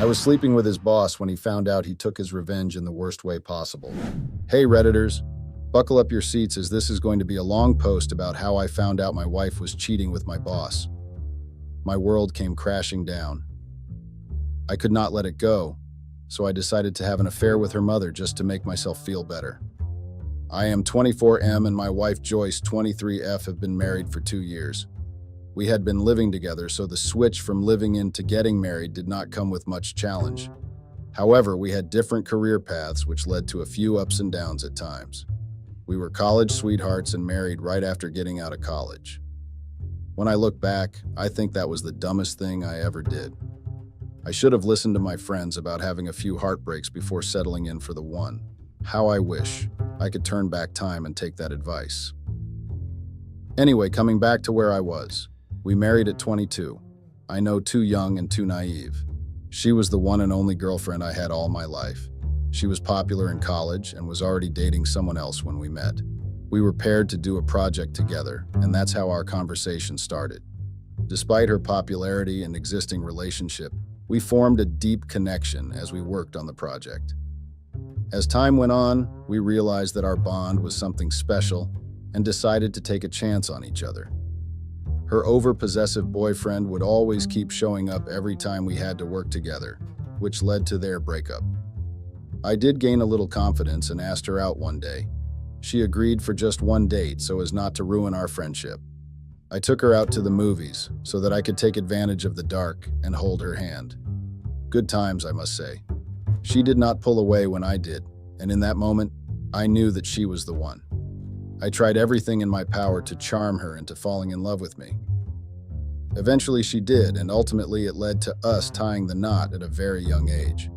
was sleeping with his boss when he found out he took his revenge in the worst way possible. Hey Redditors, buckle up your seats as this is going to be a long post about how I found out my wife was cheating with my boss. My world came crashing down. I could not let it go, so I decided to have an affair with her mother just to make myself feel better. I am 24M and my wife Joyce, 23F, have been married for 2 years. We had been living together, so the switch from living in to getting married did not come with much challenge. However, we had different career paths, which led to a few ups and downs at times. We were college sweethearts and married right after getting out of college. When I look back, I think that was the dumbest thing I ever did. I should have listened to my friends about having a few heartbreaks before settling in for the one. How I wish I could turn back time and take that advice. Anyway, coming back to where I was. We married at 22. I know, too young and too naive. She was the one and only girlfriend I had all my life. She was popular in college and was already dating someone else when we met. We were paired to do a project together, and that's how our conversation started. Despite her popularity and existing relationship, we formed a deep connection as we worked on the project. As time went on, we realized that our bond was something special and decided to take a chance on each other. Her over-possessive boyfriend would always keep showing up every time we had to work together, which led to their breakup. I did gain a little confidence and asked her out one day. She agreed for just one date so as not to ruin our friendship. I took her out to the movies so that I could take advantage of the dark and hold her hand. Good times, I must say. She did not pull away when I did, and in that moment, I knew that she was the one. I tried everything in my power to charm her into falling in love with me. Eventually she did, and ultimately it led to us tying the knot at a very young age.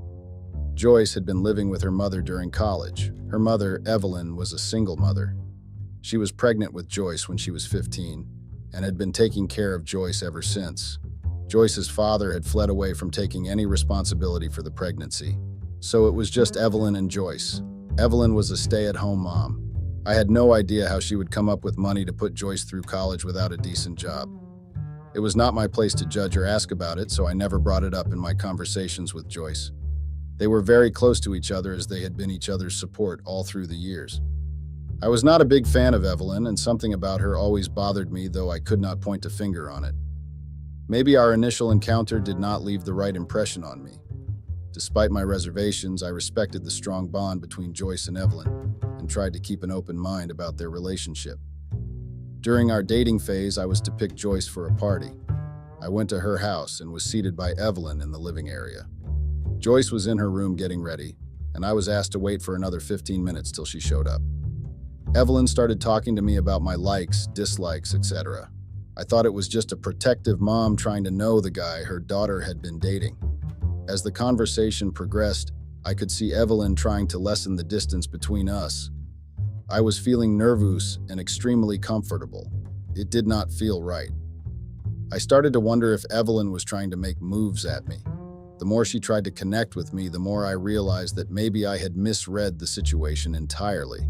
Joyce had been living with her mother during college. Her mother, Evelyn, was a single mother. She was pregnant with Joyce when she was 15 and had been taking care of Joyce ever since. Joyce's father had fled away from taking any responsibility for the pregnancy, so it was just Evelyn and Joyce. Evelyn was a stay-at-home mom. I had no idea how she would come up with money to put Joyce through college without a decent job. It was not my place to judge or ask about it, so I never brought it up in my conversations with Joyce. They were very close to each other as they had been each other's support all through the years. I was not a big fan of Evelyn, and something about her always bothered me, though I could not point a finger on it. Maybe our initial encounter did not leave the right impression on me. Despite my reservations, I respected the strong bond between Joyce and Evelyn and tried to keep an open mind about their relationship. During our dating phase, I was to pick Joyce for a party. I went to her house and was seated by Evelyn in the living area. Joyce was in her room getting ready, and I was asked to wait for another 15 minutes till she showed up. Evelyn started talking to me about my likes, dislikes, etc. I thought it was just a protective mom trying to know the guy her daughter had been dating. As the conversation progressed, I could see Evelyn trying to lessen the distance between us. I was feeling nervous and extremely comfortable. It did not feel right. I started to wonder if Evelyn was trying to make moves at me. The more she tried to connect with me, the more I realized that maybe I had misread the situation entirely.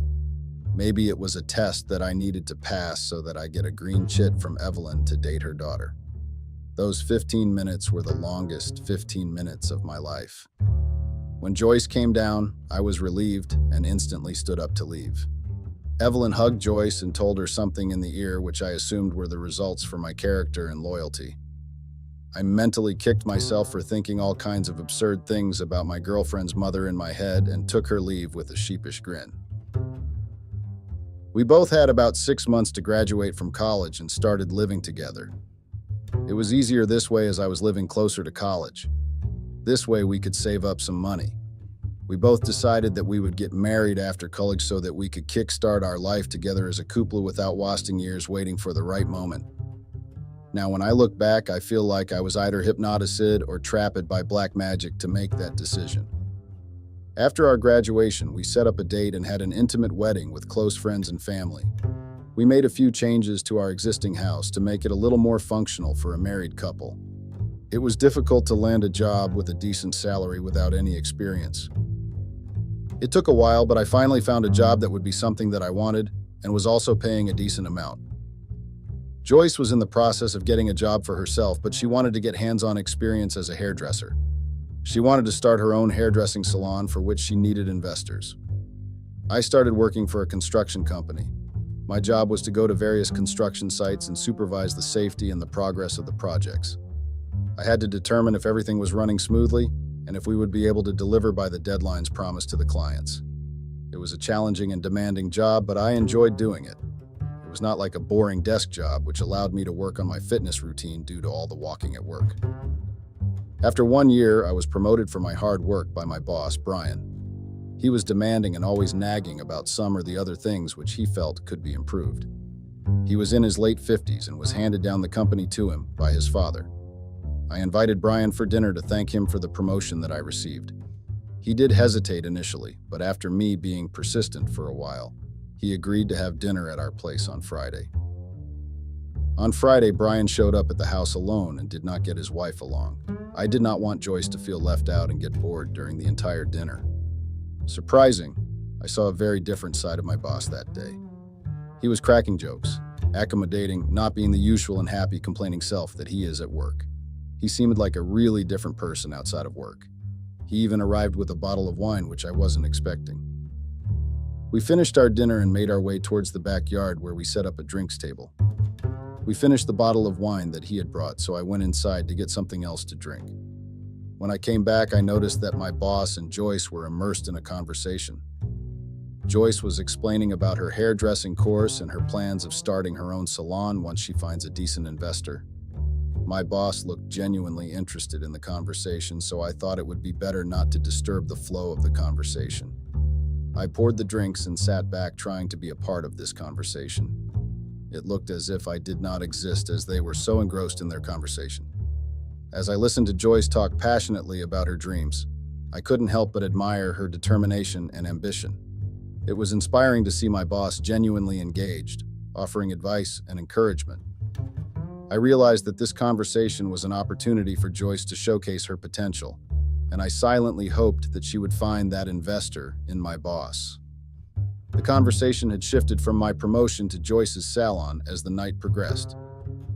Maybe it was a test that I needed to pass so that I get a green chit from Evelyn to date her daughter. Those 15 minutes were the longest 15 minutes of my life. When Joyce came down, I was relieved and instantly stood up to leave. Evelyn hugged Joyce and told her something in the ear which I assumed were the results for my character and loyalty. I mentally kicked myself for thinking all kinds of absurd things about my girlfriend's mother in my head and took her leave with a sheepish grin. We both had about 6 months to graduate from college and started living together. It was easier this way as I was living closer to college. This way we could save up some money. We both decided that we would get married after college so that we could kickstart our life together as a couple without wasting years waiting for the right moment. Now, when I look back, I feel like I was either hypnotized or trapped by black magic to make that decision. After our graduation, we set up a date and had an intimate wedding with close friends and family. We made a few changes to our existing house to make it a little more functional for a married couple. It was difficult to land a job with a decent salary without any experience. It took a while, but I finally found a job that would be something that I wanted and was also paying a decent amount. Joyce was in the process of getting a job for herself, but she wanted to get hands-on experience as a hairdresser. She wanted to start her own hairdressing salon for which she needed investors. I started working for a construction company. My job was to go to various construction sites and supervise the safety and the progress of the projects. I had to determine if everything was running smoothly and if we would be able to deliver by the deadlines promised to the clients. It was a challenging and demanding job, but I enjoyed doing it. It was not like a boring desk job, which allowed me to work on my fitness routine due to all the walking at work. After 1 year, I was promoted for my hard work by my boss, Brian. He was demanding and always nagging about some or the other things which he felt could be improved. He was in his late 50s and was handed down the company to him by his father. I invited Brian for dinner to thank him for the promotion that I received. He did hesitate initially, but after me being persistent for a while, he agreed to have dinner at our place on Friday. On Friday, Brian showed up at the house alone and did not get his wife along. I did not want Joyce to feel left out and get bored during the entire dinner. Surprising, I saw a very different side of my boss that day. He was cracking jokes, accommodating, not being the usual and happy, complaining self that he is at work. He seemed like a really different person outside of work. He even arrived with a bottle of wine, which I wasn't expecting. We finished our dinner and made our way towards the backyard where we set up a drinks table. We finished the bottle of wine that he had brought, so I went inside to get something else to drink. When I came back, I noticed that my boss and Joyce were immersed in a conversation. Joyce was explaining about her hairdressing course and her plans of starting her own salon once she finds a decent investor. My boss looked genuinely interested in the conversation, so I thought it would be better not to disturb the flow of the conversation. I poured the drinks and sat back trying to be a part of this conversation. It looked as if I did not exist as they were so engrossed in their conversation. As I listened to Joyce talk passionately about her dreams, I couldn't help but admire her determination and ambition. It was inspiring to see my boss genuinely engaged, offering advice and encouragement. I realized that this conversation was an opportunity for Joyce to showcase her potential, and I silently hoped that she would find that investor in my boss. The conversation had shifted from my promotion to Joyce's salon as the night progressed.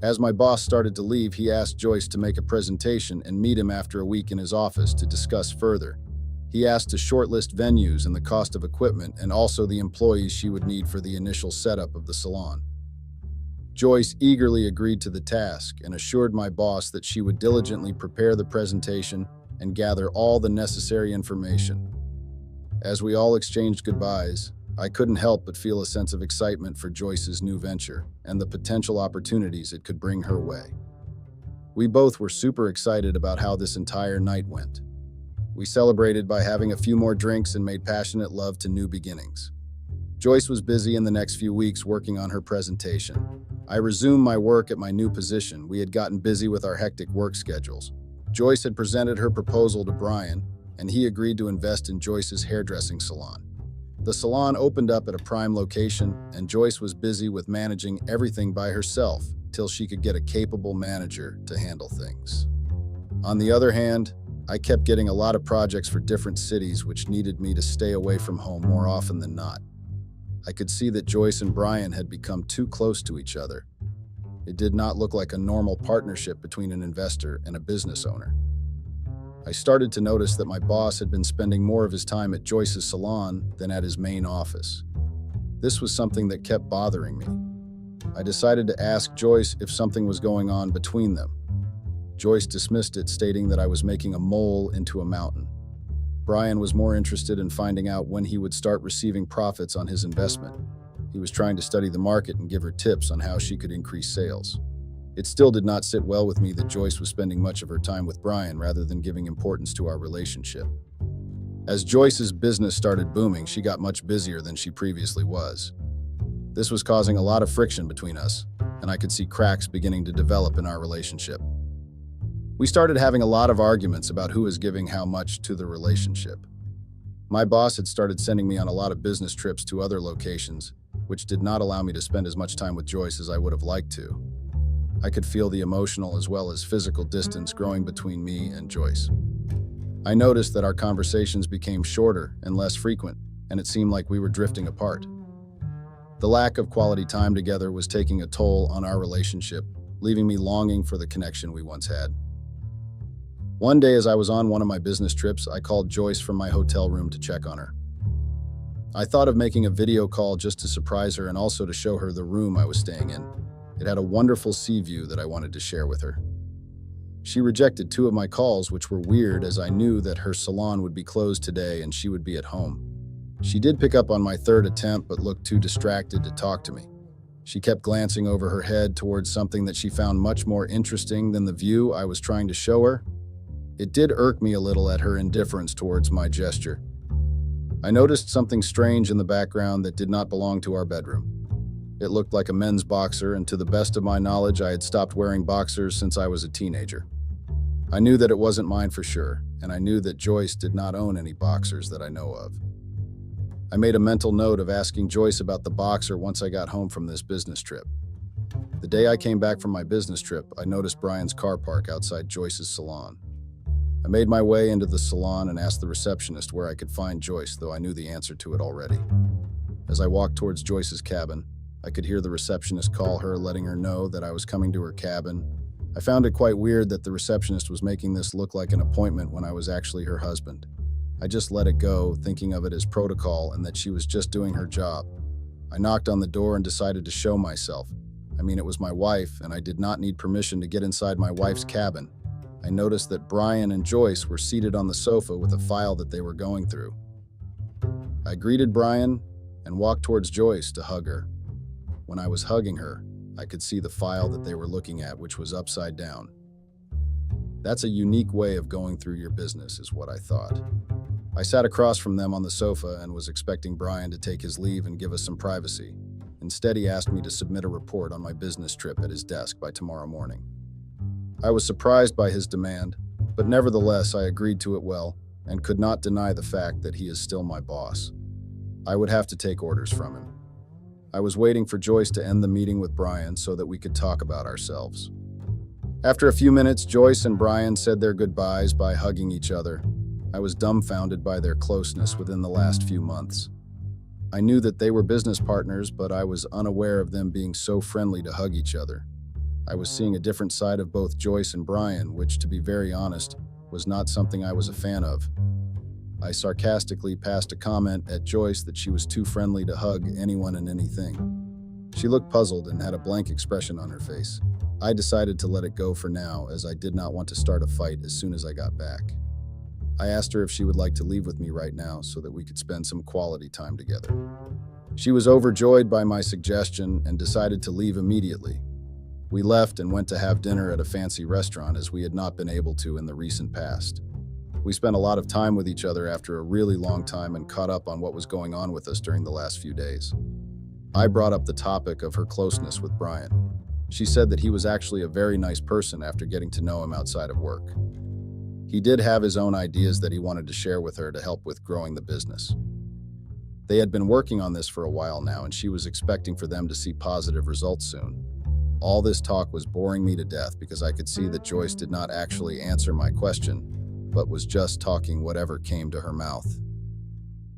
As my boss started to leave, he asked Joyce to make a presentation and meet him after a week in his office to discuss further. He asked to shortlist venues and the cost of equipment and also the employees she would need for the initial setup of the salon. Joyce eagerly agreed to the task and assured my boss that she would diligently prepare the presentation and gather all the necessary information. As we all exchanged goodbyes, I couldn't help but feel a sense of excitement for Joyce's new venture and the potential opportunities it could bring her way. We both were super excited about how this entire night went. We celebrated by having a few more drinks and made passionate love to new beginnings. Joyce was busy in the next few weeks working on her presentation. I resumed my work at my new position. We had gotten busy with our hectic work schedules. Joyce had presented her proposal to Brian, and he agreed to invest in Joyce's hairdressing salon. The salon opened up at a prime location, and Joyce was busy with managing everything by herself till she could get a capable manager to handle things. On the other hand, I kept getting a lot of projects for different cities which needed me to stay away from home more often than not. I could see that Joyce and Brian had become too close to each other. It did not look like a normal partnership between an investor and a business owner. I started to notice that my boss had been spending more of his time at Joyce's salon than at his main office. This was something that kept bothering me. I decided to ask Joyce if something was going on between them. Joyce dismissed it, stating that I was making a mole into a mountain. Brian was more interested in finding out when he would start receiving profits on his investment. He was trying to study the market and give her tips on how she could increase sales. It still did not sit well with me that Joyce was spending much of her time with Brian rather than giving importance to our relationship. As Joyce's business started booming, she got much busier than she previously was. This was causing a lot of friction between us, and I could see cracks beginning to develop in our relationship. We started having a lot of arguments about who was giving how much to the relationship. My boss had started sending me on a lot of business trips to other locations, which did not allow me to spend as much time with Joyce as I would have liked to. I could feel the emotional as well as physical distance growing between me and Joyce. I noticed that our conversations became shorter and less frequent, and it seemed like we were drifting apart. The lack of quality time together was taking a toll on our relationship, leaving me longing for the connection we once had. One day, as I was on one of my business trips, I called Joyce from my hotel room to check on her. I thought of making a video call just to surprise her and also to show her the room I was staying in. It had a wonderful sea view that I wanted to share with her. She rejected two of my calls, which were weird as I knew that her salon would be closed today and she would be at home. She did pick up on my third attempt but looked too distracted to talk to me. She kept glancing over her head towards something that she found much more interesting than the view I was trying to show her. It did irk me a little at her indifference towards my gesture. I noticed something strange in the background that did not belong to our bedroom. It looked like a men's boxer, and to the best of my knowledge, I had stopped wearing boxers since I was a teenager. I knew that it wasn't mine for sure, and I knew that Joyce did not own any boxers that I know of. I made a mental note of asking Joyce about the boxer once I got home from this business trip. The day I came back from my business trip, I noticed Brian's car park outside Joyce's salon. I made my way into the salon and asked the receptionist where I could find Joyce, though I knew the answer to it already. As I walked towards Joyce's cabin, I could hear the receptionist call her, letting her know that I was coming to her cabin. I found it quite weird that the receptionist was making this look like an appointment when I was actually her husband. I just let it go, thinking of it as protocol and that she was just doing her job. I knocked on the door and decided to show myself. It was my wife, and I did not need permission to get inside my wife's cabin. I noticed that Brian and Joyce were seated on the sofa with a file that they were going through. I greeted Brian and walked towards Joyce to hug her. When I was hugging her, I could see the file that they were looking at, which was upside down. That's a unique way of going through your business, is what I thought. I sat across from them on the sofa and was expecting Brian to take his leave and give us some privacy. Instead, he asked me to submit a report on my business trip at his desk by tomorrow morning. I was surprised by his demand, but nevertheless I agreed to it well and could not deny the fact that he is still my boss. I would have to take orders from him. I was waiting for Joyce to end the meeting with Brian so that we could talk about ourselves. After a few minutes, Joyce and Brian said their goodbyes by hugging each other. I was dumbfounded by their closeness within the last few months. I knew that they were business partners, but I was unaware of them being so friendly to hug each other. I was seeing a different side of both Joyce and Brian, which, to be very honest, was not something I was a fan of. I sarcastically passed a comment at Joyce that she was too friendly to hug anyone and anything. She looked puzzled and had a blank expression on her face. I decided to let it go for now, as I did not want to start a fight as soon as I got back. I asked her if she would like to leave with me right now so that we could spend some quality time together. She was overjoyed by my suggestion and decided to leave immediately. We left and went to have dinner at a fancy restaurant, as we had not been able to in the recent past. We spent a lot of time with each other after a really long time and caught up on what was going on with us during the last few days. I brought up the topic of her closeness with Brian. She said that he was actually a very nice person after getting to know him outside of work. He did have his own ideas that he wanted to share with her to help with growing the business. They had been working on this for a while now, and she was expecting for them to see positive results soon. All this talk was boring me to death because I could see that Joyce did not actually answer my question, but was just talking whatever came to her mouth.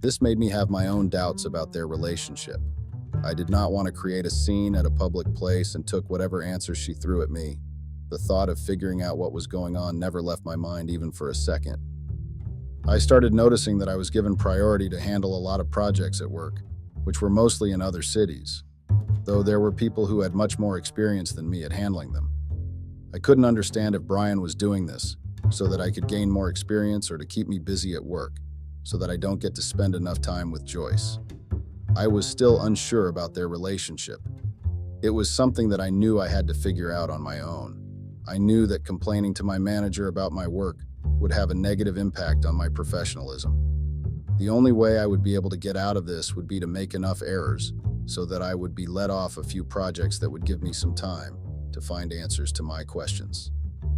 This made me have my own doubts about their relationship. I did not want to create a scene at a public place and took whatever answers she threw at me. The thought of figuring out what was going on never left my mind even for a second. I started noticing that I was given priority to handle a lot of projects at work, which were mostly in other cities, though there were people who had much more experience than me at handling them. I couldn't understand if Brian was doing this so that I could gain more experience or to keep me busy at work, so that I don't get to spend enough time with Joyce. I was still unsure about their relationship. It was something that I knew I had to figure out on my own. I knew that complaining to my manager about my work would have a negative impact on my professionalism. The only way I would be able to get out of this would be to make enough errors so that I would be let off a few projects that would give me some time to find answers to my questions.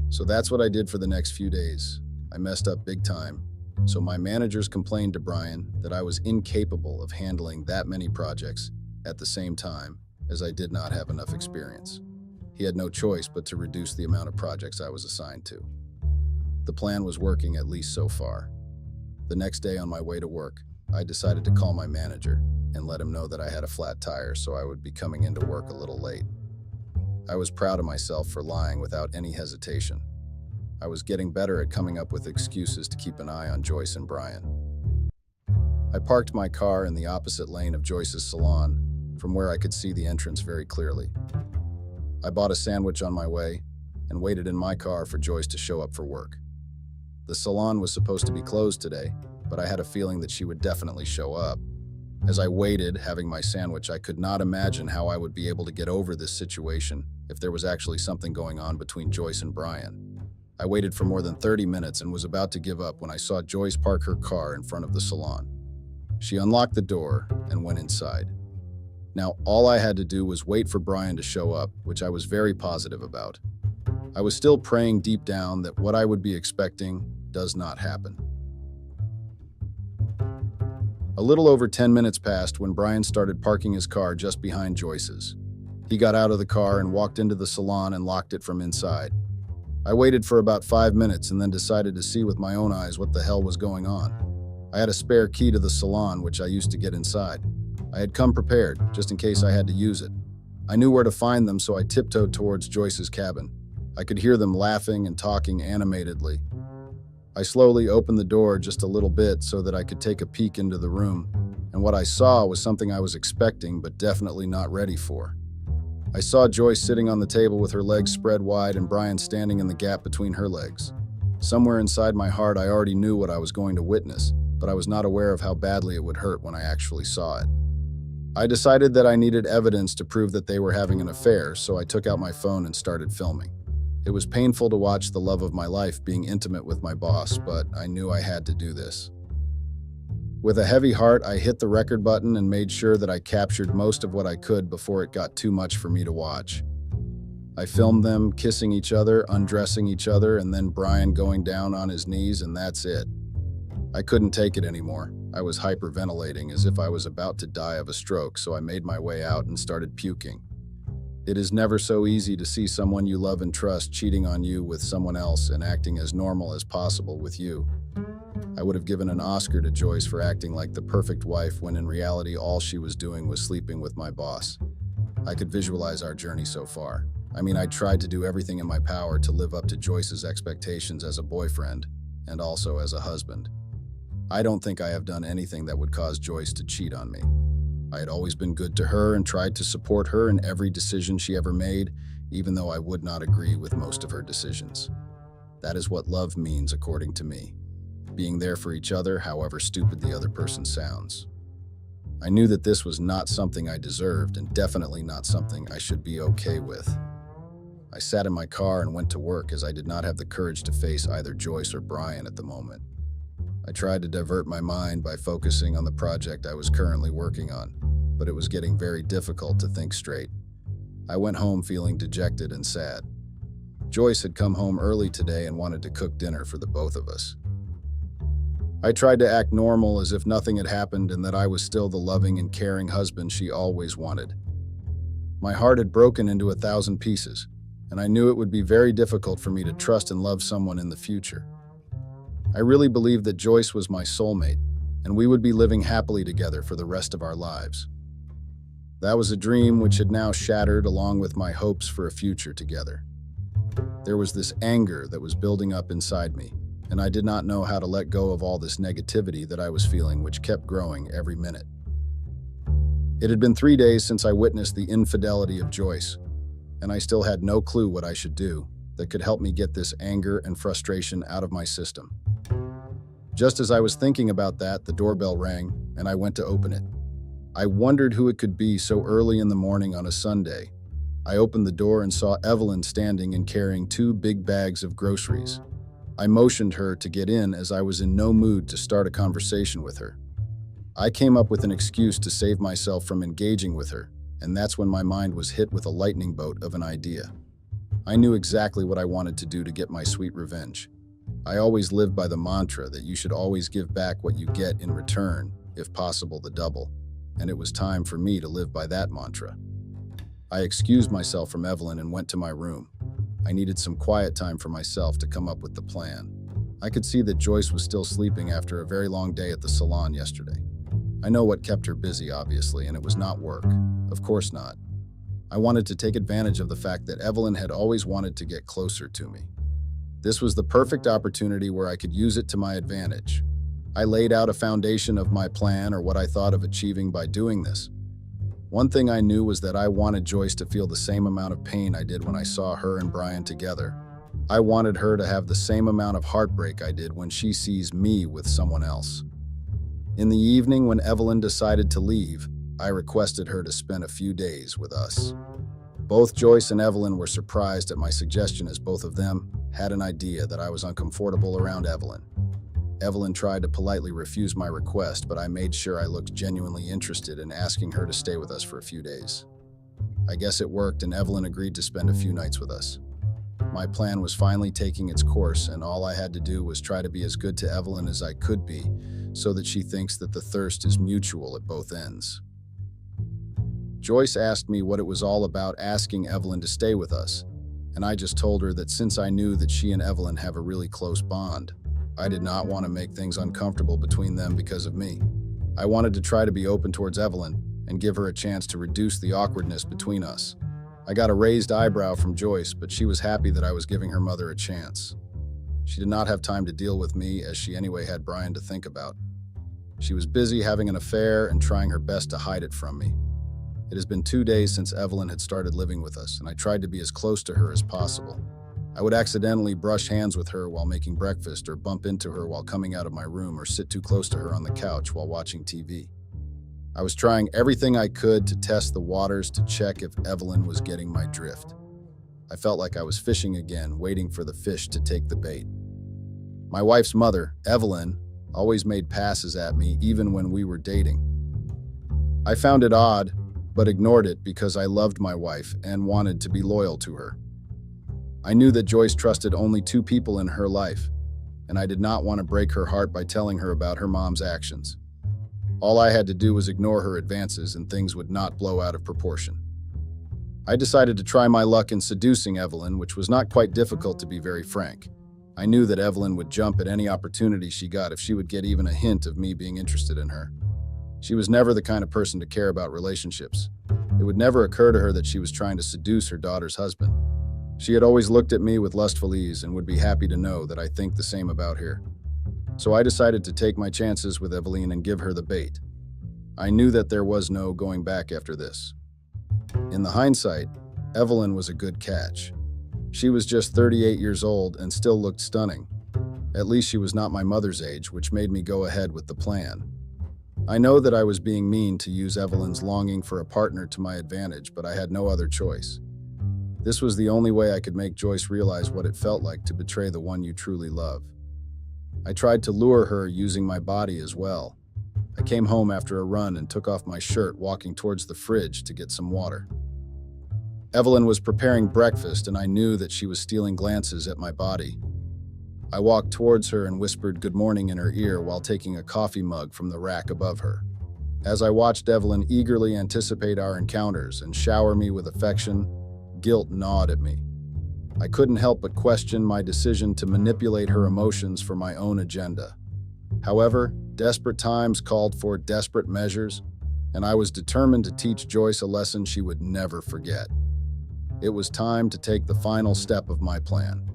So that's what I did for the next few days. I messed up big time. So my managers complained to Brian that I was incapable of handling that many projects at the same time, as I did not have enough experience. He had no choice but to reduce the amount of projects I was assigned to. The plan was working, at least so far. The next day on my way to work, I decided to call my manager and let him know that I had a flat tire, so I would be coming into work a little late. I was proud of myself for lying without any hesitation. I was getting better at coming up with excuses to keep an eye on Joyce and Brian. I parked my car in the opposite lane of Joyce's salon, from where I could see the entrance very clearly. I bought a sandwich on my way and waited in my car for Joyce to show up for work. The salon was supposed to be closed today, but I had a feeling that she would definitely show up. As I waited, having my sandwich, I could not imagine how I would be able to get over this situation if there was actually something going on between Joyce and Brian. I waited for more than 30 minutes and was about to give up when I saw Joyce park her car in front of the salon. She unlocked the door and went inside. Now, all I had to do was wait for Brian to show up, which I was very positive about. I was still praying deep down that what I would be expecting does not happen. A little over 10 minutes passed when Brian started parking his car just behind Joyce's. He got out of the car and walked into the salon and locked it from inside. I waited for about 5 minutes and then decided to see with my own eyes what the hell was going on. I had a spare key to the salon, which I used to get inside. I had come prepared, just in case I had to use it. I knew where to find them, so I tiptoed towards Joyce's cabin. I could hear them laughing and talking animatedly. I slowly opened the door just a little bit so that I could take a peek into the room, and what I saw was something I was expecting but definitely not ready for. I saw Joyce sitting on the table with her legs spread wide and Brian standing in the gap between her legs. Somewhere inside my heart, I already knew what I was going to witness, but I was not aware of how badly it would hurt when I actually saw it. I decided that I needed evidence to prove that they were having an affair, so I took out my phone and started filming. It was painful to watch the love of my life being intimate with my boss, but I knew I had to do this. With a heavy heart, I hit the record button and made sure that I captured most of what I could before it got too much for me to watch. I filmed them kissing each other, undressing each other, and then Brian going down on his knees, and that's it. I couldn't take it anymore. I was hyperventilating as if I was about to die of a stroke, so I made my way out and started puking. It is never so easy to see someone you love and trust cheating on you with someone else and acting as normal as possible with you. I would have given an Oscar to Joyce for acting like the perfect wife when in reality all she was doing was sleeping with my boss. I could visualize our journey so far. I tried to do everything in my power to live up to Joyce's expectations as a boyfriend and also as a husband. I don't think I have done anything that would cause Joyce to cheat on me. I had always been good to her and tried to support her in every decision she ever made, even though I would not agree with most of her decisions. That is what love means, according to me. Being there for each other, however stupid the other person sounds. I knew that this was not something I deserved and definitely not something I should be okay with. I sat in my car and went to work as I did not have the courage to face either Joyce or Brian at the moment. I tried to divert my mind by focusing on the project I was currently working on, but it was getting very difficult to think straight. I went home feeling dejected and sad. Joyce had come home early today and wanted to cook dinner for the both of us. I tried to act normal as if nothing had happened and that I was still the loving and caring husband she always wanted. My heart had broken into 1,000 pieces, and I knew it would be very difficult for me to trust and love someone in the future. I really believed that Joyce was my soulmate, and we would be living happily together for the rest of our lives. That was a dream which had now shattered along with my hopes for a future together. There was this anger that was building up inside me, and I did not know how to let go of all this negativity that I was feeling, which kept growing every minute. It had been 3 days since I witnessed the infidelity of Joyce, and I still had no clue what I should do that could help me get this anger and frustration out of my system. Just as I was thinking about that, the doorbell rang, and I went to open it. I wondered who it could be so early in the morning on a Sunday. I opened the door and saw Evelyn standing and carrying 2 big bags of groceries. I motioned her to get in as I was in no mood to start a conversation with her. I came up with an excuse to save myself from engaging with her, and that's when my mind was hit with a lightning bolt of an idea. I knew exactly what I wanted to do to get my sweet revenge. I always lived by the mantra that you should always give back what you get in return, if possible the double, and it was time for me to live by that mantra. I excused myself from Evelyn and went to my room. I needed some quiet time for myself to come up with the plan. I could see that Joyce was still sleeping after a very long day at the salon yesterday. I know what kept her busy, obviously, and it was not work. Of course not. I wanted to take advantage of the fact that Evelyn had always wanted to get closer to me. This was the perfect opportunity where I could use it to my advantage. I laid out a foundation of my plan, or what I thought of achieving by doing this. One thing I knew was that I wanted Joyce to feel the same amount of pain I did when I saw her and Brian together. I wanted her to have the same amount of heartbreak I did when she sees me with someone else. In the evening, when Evelyn decided to leave, I requested her to spend a few days with us. Both Joyce and Evelyn were surprised at my suggestion, as both of them had an idea that I was uncomfortable around Evelyn. Evelyn tried to politely refuse my request, but I made sure I looked genuinely interested in asking her to stay with us for a few days. I guess it worked, and Evelyn agreed to spend a few nights with us. My plan was finally taking its course, and all I had to do was try to be as good to Evelyn as I could be, so that she thinks that the thirst is mutual at both ends. Joyce asked me what it was all about asking Evelyn to stay with us, and I just told her that since I knew that she and Evelyn have a really close bond, I did not want to make things uncomfortable between them because of me. I wanted to try to be open towards Evelyn and give her a chance to reduce the awkwardness between us. I got a raised eyebrow from Joyce, but she was happy that I was giving her mother a chance. She did not have time to deal with me, as she anyway had Brian to think about. She was busy having an affair and trying her best to hide it from me. It has been 2 days since Evelyn had started living with us, and I tried to be as close to her as possible. I would accidentally brush hands with her while making breakfast, or bump into her while coming out of my room, or sit too close to her on the couch while watching TV. I was trying everything I could to test the waters to check if Evelyn was getting my drift. I felt like I was fishing again, waiting for the fish to take the bait. My wife's mother, Evelyn, always made passes at me even when we were dating. I found it odd, but ignored it because I loved my wife and wanted to be loyal to her. I knew that Joyce trusted only 2 people in her life, and I did not want to break her heart by telling her about her mom's actions. All I had to do was ignore her advances, and things would not blow out of proportion. I decided to try my luck in seducing Evelyn, which was not quite difficult, to be very frank. I knew that Evelyn would jump at any opportunity she got if she would get even a hint of me being interested in her. She was never the kind of person to care about relationships. It would never occur to her that she was trying to seduce her daughter's husband. She had always looked at me with lustful ease and would be happy to know that I think the same about her. So I decided to take my chances with Evelyn and give her the bait. I knew that there was no going back after this. In the hindsight, Evelyn was a good catch. She was just 38 years old and still looked stunning. At least she was not my mother's age, which made me go ahead with the plan. I know that I was being mean to use Evelyn's longing for a partner to my advantage, but I had no other choice. This was the only way I could make Joyce realize what it felt like to betray the one you truly love. I tried to lure her using my body as well. I came home after a run and took off my shirt, walking towards the fridge to get some water. Evelyn was preparing breakfast, and I knew that she was stealing glances at my body. I walked towards her and whispered good morning in her ear while taking a coffee mug from the rack above her. As I watched Evelyn eagerly anticipate our encounters and shower me with affection, guilt gnawed at me. I couldn't help but question my decision to manipulate her emotions for my own agenda. However, desperate times called for desperate measures, and I was determined to teach Joyce a lesson she would never forget. It was time to take the final step of my plan.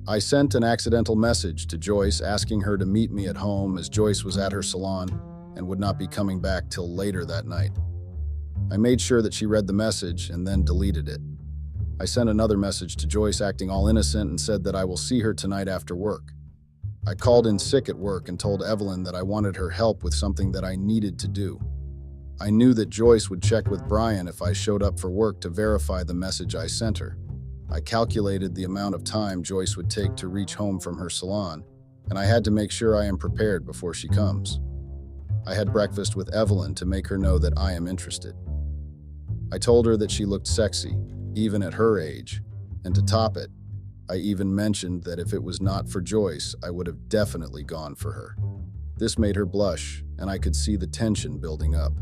I sent an accidental message to Joyce asking her to meet me at home, as Joyce was at her salon and would not be coming back till later that night. I made sure that she read the message and then deleted it. I sent another message to Joyce acting all innocent and said that I will see her tonight after work. I called in sick at work and told Evelyn that I wanted her help with something that I needed to do. I knew that Joyce would check with Brian if I showed up for work to verify the message I sent her. I calculated the amount of time Joyce would take to reach home from her salon, and I had to make sure I am prepared before she comes. I had breakfast with Evelyn to make her know that I am interested. I told her that she looked sexy, even at her age, and to top it, I even mentioned that if it was not for Joyce, I would have definitely gone for her. This made her blush, and I could see the tension building up.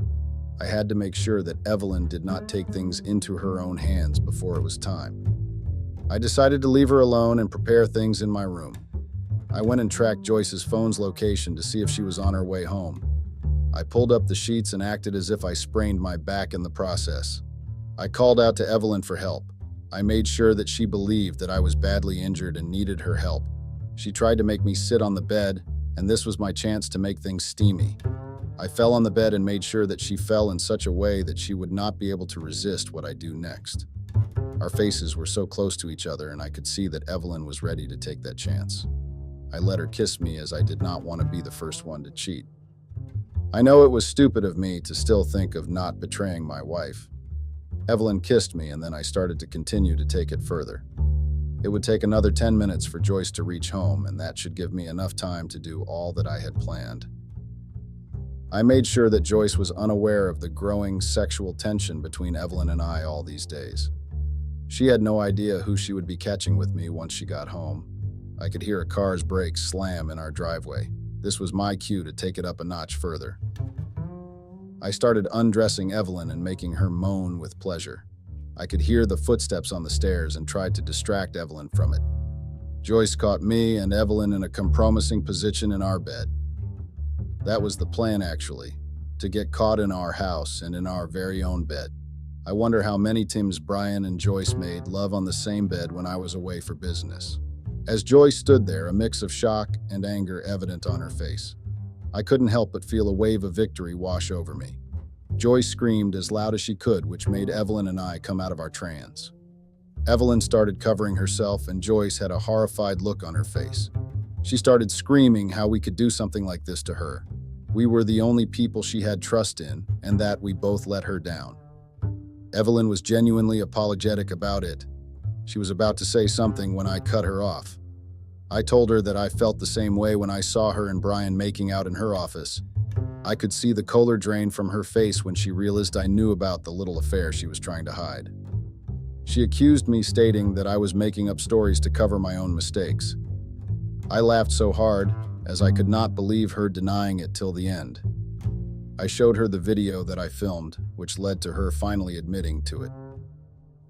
I had to make sure that Evelyn did not take things into her own hands before it was time. I decided to leave her alone and prepare things in my room. I went and tracked Joyce's phone's location to see if she was on her way home. I pulled up the sheets and acted as if I sprained my back in the process. I called out to Evelyn for help. I made sure that she believed that I was badly injured and needed her help. She tried to make me sit on the bed, and this was my chance to make things steamy. I fell on the bed and made sure that she fell in such a way that she would not be able to resist what I do next. Our faces were so close to each other, and I could see that Evelyn was ready to take that chance. I let her kiss me as I did not want to be the first one to cheat. I know it was stupid of me to still think of not betraying my wife. Evelyn kissed me, and then I started to continue to take it further. It would take another 10 minutes for Joyce to reach home, and that should give me enough time to do all that I had planned. I made sure that Joyce was unaware of the growing sexual tension between Evelyn and I all these days. She had no idea who she would be catching with me once she got home. I could hear a car's brakes slam in our driveway. This was my cue to take it up a notch further. I started undressing Evelyn and making her moan with pleasure. I could hear the footsteps on the stairs and tried to distract Evelyn from it. Joyce caught me and Evelyn in a compromising position in our bed. That was the plan, actually, to get caught in our house and in our very own bed. I wonder how many times Brian and Joyce made love on the same bed when I was away for business. As Joyce stood there, a mix of shock and anger evident on her face, I couldn't help but feel a wave of victory wash over me. Joyce screamed as loud as she could, which made Evelyn and I come out of our trance. Evelyn started covering herself, and Joyce had a horrified look on her face. She started screaming how we could do something like this to her. We were the only people she had trust in, and that we both let her down. Evelyn was genuinely apologetic about it. She was about to say something when I cut her off. I told her that I felt the same way when I saw her and Brian making out in her office. I could see the color drain from her face when she realized I knew about the little affair she was trying to hide. She accused me, stating that I was making up stories to cover my own mistakes. I laughed so hard, as I could not believe her denying it till the end. I showed her the video that I filmed, which led to her finally admitting to it.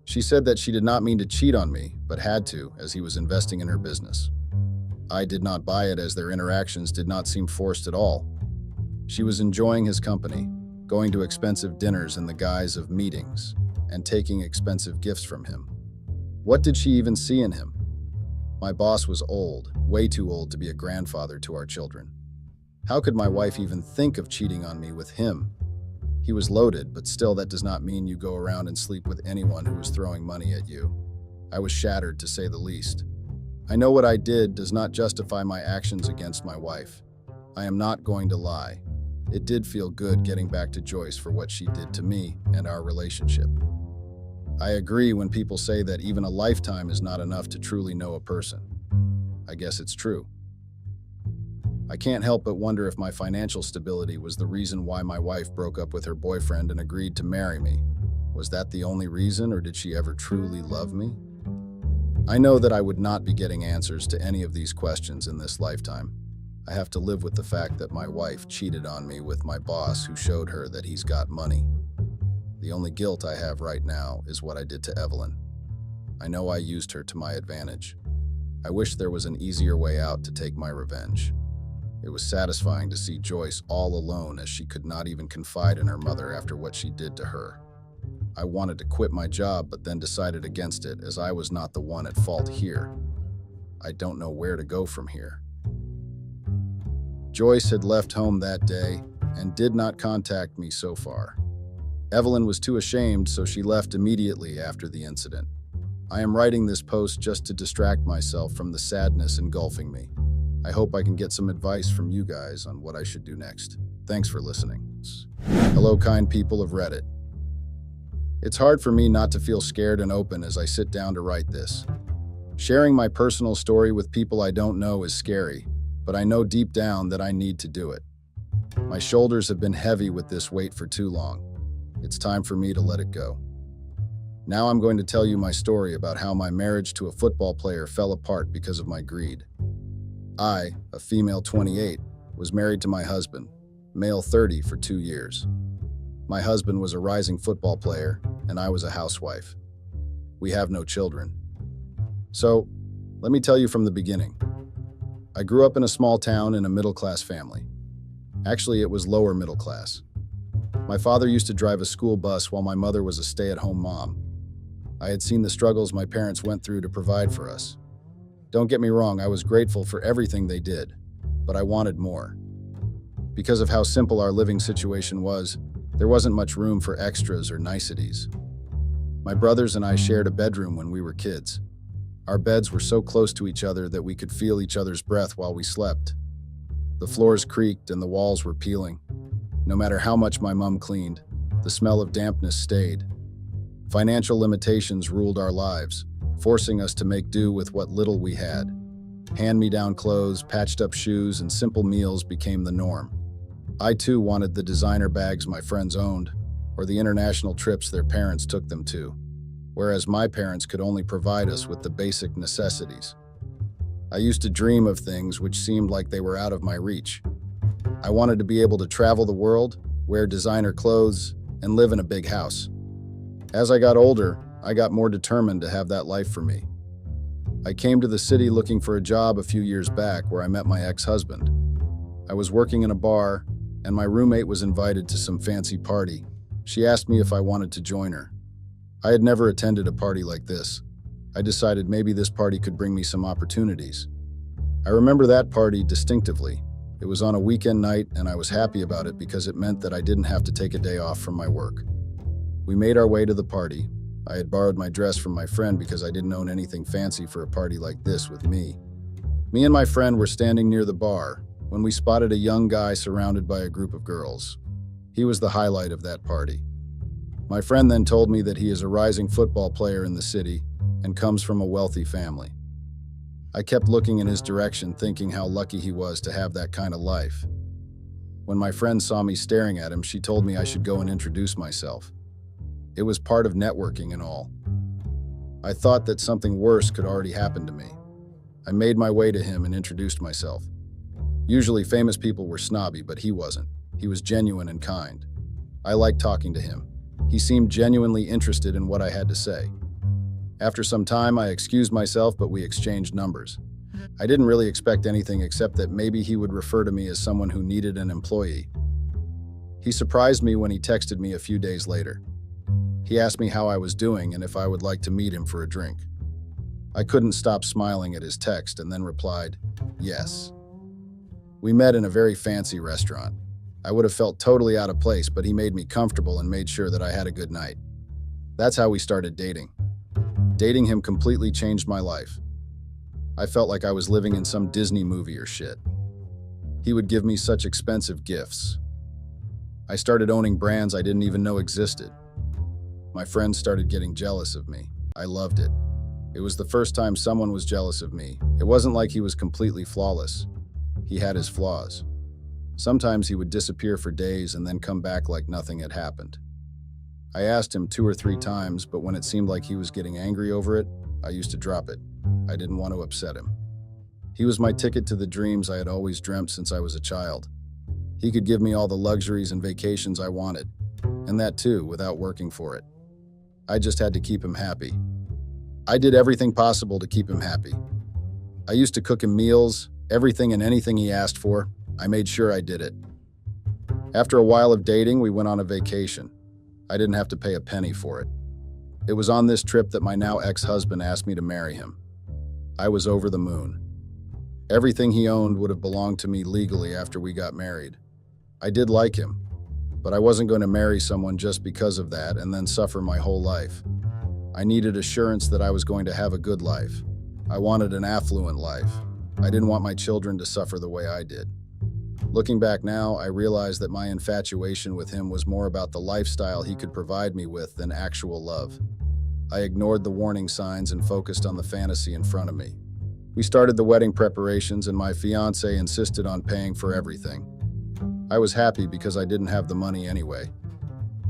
She said that she did not mean to cheat on me, but had to, as he was investing in her business. I did not buy it, as their interactions did not seem forced at all. She was enjoying his company, going to expensive dinners in the guise of meetings, and taking expensive gifts from him. What did she even see in him? My boss was old, way too old to be a grandfather to our children. How could my wife even think of cheating on me with him? He was loaded, but still that does not mean you go around and sleep with anyone who is throwing money at you. I was shattered, to say the least. I know what I did does not justify my actions against my wife. I am not going to lie. It did feel good getting back to Joyce for what she did to me and our relationship. I agree when people say that even a lifetime is not enough to truly know a person. I guess it's true. I can't help but wonder if my financial stability was the reason why my wife broke up with her boyfriend and agreed to marry me. Was that the only reason, or did she ever truly love me? I know that I would not be getting answers to any of these questions in this lifetime. I have to live with the fact that my wife cheated on me with my boss, who showed her that he's got money. The only guilt I have right now is what I did to Evelyn. I know I used her to my advantage. I wish there was an easier way out to take my revenge. It was satisfying to see Joyce all alone, as she could not even confide in her mother after what she did to her. I wanted to quit my job, but then decided against it, as I was not the one at fault here. I don't know where to go from here. Joyce had left home that day and did not contact me so far. Evelyn was too ashamed, so she left immediately after the incident. I am writing this post just to distract myself from the sadness engulfing me. I hope I can get some advice from you guys on what I should do next. Thanks for listening. Hello, kind people of Reddit. It's hard for me not to feel scared and open as I sit down to write this. Sharing my personal story with people I don't know is scary, but I know deep down that I need to do it. My shoulders have been heavy with this weight for too long. It's time for me to let it go. Now I'm going to tell you my story about how my marriage to a football player fell apart because of my greed. I, a female 28, was married to my husband, male 30, for 2 years. My husband was a rising football player, and I was a housewife. We have no children. So, let me tell you from the beginning. I grew up in a small town in a middle-class family. Actually, it was lower middle class. My father used to drive a school bus while my mother was a stay-at-home mom. I had seen the struggles my parents went through to provide for us. Don't get me wrong, I was grateful for everything they did, but I wanted more. Because of how simple our living situation was, there wasn't much room for extras or niceties. My brothers and I shared a bedroom when we were kids. Our beds were so close to each other that we could feel each other's breath while we slept. The floors creaked and the walls were peeling. No matter how much my mom cleaned, the smell of dampness stayed. Financial limitations ruled our lives, forcing us to make do with what little we had. Hand-me-down clothes, patched-up shoes, and simple meals became the norm. I too wanted the designer bags my friends owned, or the international trips their parents took them to, whereas my parents could only provide us with the basic necessities. I used to dream of things which seemed like they were out of my reach. I wanted to be able to travel the world, wear designer clothes, and live in a big house. As I got older, I got more determined to have that life for me. I came to the city looking for a job a few years back where I met my ex-husband. I was working in a bar, and my roommate was invited to some fancy party. She asked me if I wanted to join her. I had never attended a party like this. I decided maybe this party could bring me some opportunities. I remember that party distinctively. It was on a weekend night, and I was happy about it because it meant that I didn't have to take a day off from my work. We made our way to the party. I had borrowed my dress from my friend because I didn't own anything fancy for a party like this with me. Me and my friend were standing near the bar when we spotted a young guy surrounded by a group of girls. He was the highlight of that party. My friend then told me that he is a rising football player in the city and comes from a wealthy family. I kept looking in his direction, thinking how lucky he was to have that kind of life. When my friend saw me staring at him, she told me I should go and introduce myself. It was part of networking and all. I thought that something worse could already happen to me. I made my way to him and introduced myself. Usually famous people were snobby, but he wasn't. He was genuine and kind. I liked talking to him. He seemed genuinely interested in what I had to say. After some time, I excused myself, but we exchanged numbers. I didn't really expect anything except that maybe he would refer to me as someone who needed an employee. He surprised me when he texted me a few days later. He asked me how I was doing and if I would like to meet him for a drink. I couldn't stop smiling at his text and then replied, yes. We met in a very fancy restaurant. I would have felt totally out of place, but he made me comfortable and made sure that I had a good night. That's how we started dating. Dating him completely changed my life. I felt like I was living in some Disney movie or shit. He would give me such expensive gifts. I started owning brands I didn't even know existed. My friends started getting jealous of me. I loved it. It was the first time someone was jealous of me. It wasn't like he was completely flawless. He had his flaws. Sometimes he would disappear for days and then come back like nothing had happened. I asked him 2 or 3 times, but when it seemed like he was getting angry over it, I used to drop it. I didn't want to upset him. He was my ticket to the dreams I had always dreamt since I was a child. He could give me all the luxuries and vacations I wanted, and that too, without working for it. I just had to keep him happy. I did everything possible to keep him happy. I used to cook him meals, everything and anything he asked for. I made sure I did it. After a while of dating, we went on a vacation. I didn't have to pay a penny for it. It was on this trip that my now ex-husband asked me to marry him. I was over the moon. Everything he owned would have belonged to me legally after we got married. I did like him, but I wasn't going to marry someone just because of that and then suffer my whole life. I needed assurance that I was going to have a good life. I wanted an affluent life. I didn't want my children to suffer the way I did. Looking back now, I realized that my infatuation with him was more about the lifestyle he could provide me with than actual love. I ignored the warning signs and focused on the fantasy in front of me. We started the wedding preparations and my fiancé insisted on paying for everything. I was happy because I didn't have the money anyway.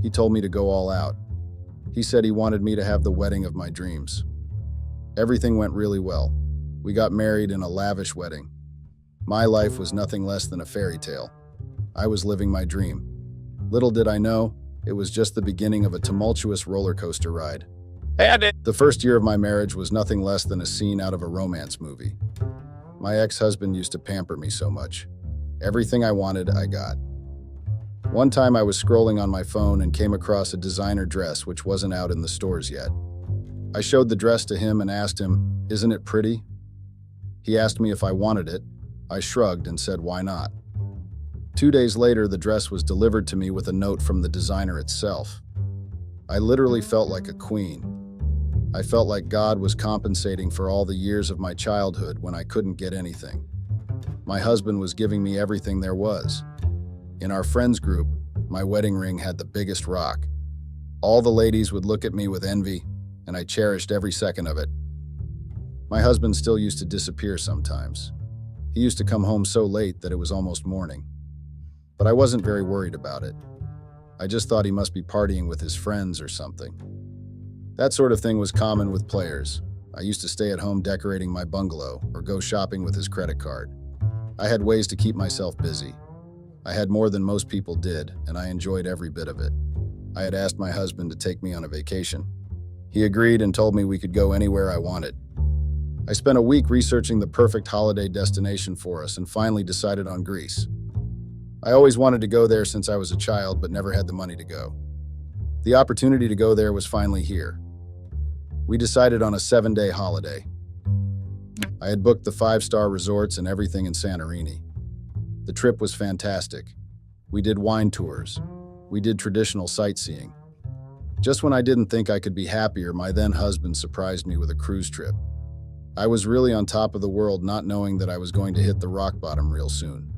He told me to go all out. He said he wanted me to have the wedding of my dreams. Everything went really well. We got married in a lavish wedding. My life was nothing less than a fairy tale. I was living my dream. Little did I know, it was just the beginning of a tumultuous roller coaster ride. The first year of my marriage was nothing less than a scene out of a romance movie. My ex-husband used to pamper me so much. Everything I wanted, I got. One time I was scrolling on my phone and came across a designer dress which wasn't out in the stores yet. I showed the dress to him and asked him, "Isn't it pretty?" He asked me if I wanted it. I shrugged and said, "Why not?" 2 days later, the dress was delivered to me with a note from the designer itself. I literally felt like a queen. I felt like God was compensating for all the years of my childhood when I couldn't get anything. My husband was giving me everything there was. In our friends group, my wedding ring had the biggest rock. All the ladies would look at me with envy, and I cherished every second of it. My husband still used to disappear sometimes. He used to come home so late that it was almost morning. But I wasn't very worried about it. I just thought he must be partying with his friends or something. That sort of thing was common with players. I used to stay at home decorating my bungalow or go shopping with his credit card. I had ways to keep myself busy. I had more than most people did, and I enjoyed every bit of it. I had asked my husband to take me on a vacation. He agreed and told me we could go anywhere I wanted. I spent a week researching the perfect holiday destination for us and finally decided on Greece. I always wanted to go there since I was a child, but never had the money to go. The opportunity to go there was finally here. We decided on a 7-day holiday. I had booked the 5-star resorts and everything in Santorini. The trip was fantastic. We did wine tours. We did traditional sightseeing. Just when I didn't think I could be happier, my then husband surprised me with a cruise trip. I was really on top of the world, not knowing that I was going to hit the rock bottom real soon.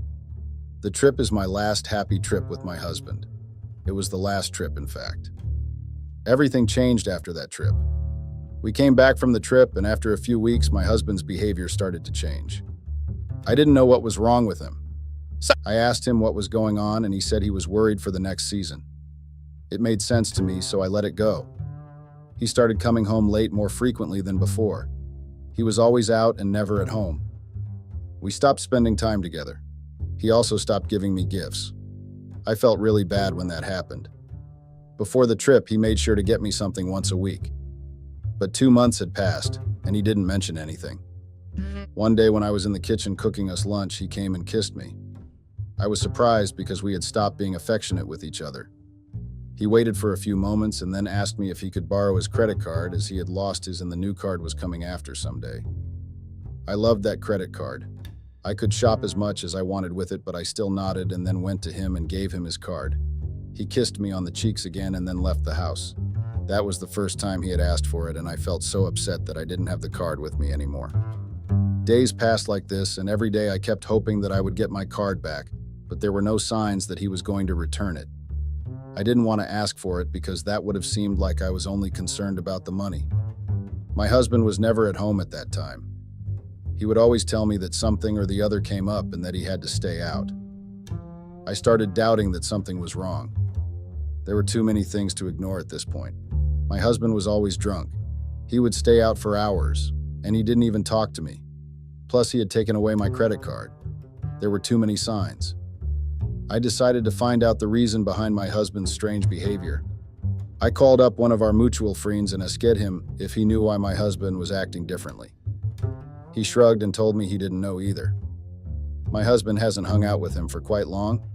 The trip is my last happy trip with my husband. It was the last trip, in fact. Everything changed after that trip. We came back from the trip, and after a few weeks, my husband's behavior started to change. I didn't know what was wrong with him. I asked him what was going on, and he said he was worried for the next season. It made sense to me, so I let it go. He started coming home late more frequently than before. He was always out and never at home. We stopped spending time together. He also stopped giving me gifts. I felt really bad when that happened. Before the trip, he made sure to get me something once a week. But 2 months had passed, and he didn't mention anything. One day when I was in the kitchen cooking us lunch, he came and kissed me. I was surprised because we had stopped being affectionate with each other. He waited for a few moments and then asked me if he could borrow his credit card, as he had lost his and the new card was coming after someday. I loved that credit card. I could shop as much as I wanted with it, but I still nodded and then went to him and gave him his card. He kissed me on the cheeks again and then left the house. That was the first time he had asked for it, and I felt so upset that I didn't have the card with me anymore. Days passed like this, and every day I kept hoping that I would get my card back, but there were no signs that he was going to return it. I didn't want to ask for it because that would have seemed like I was only concerned about the money. My husband was never at home at that time. He would always tell me that something or the other came up and that he had to stay out. I started doubting that something was wrong. There were too many things to ignore at this point. My husband was always drunk. He would stay out for hours, and he didn't even talk to me. Plus, he had taken away my credit card. There were too many signs. I decided to find out the reason behind my husband's strange behavior. I called up one of our mutual friends and asked him if he knew why my husband was acting differently. He shrugged and told me he didn't know either. My husband hasn't hung out with him for quite long.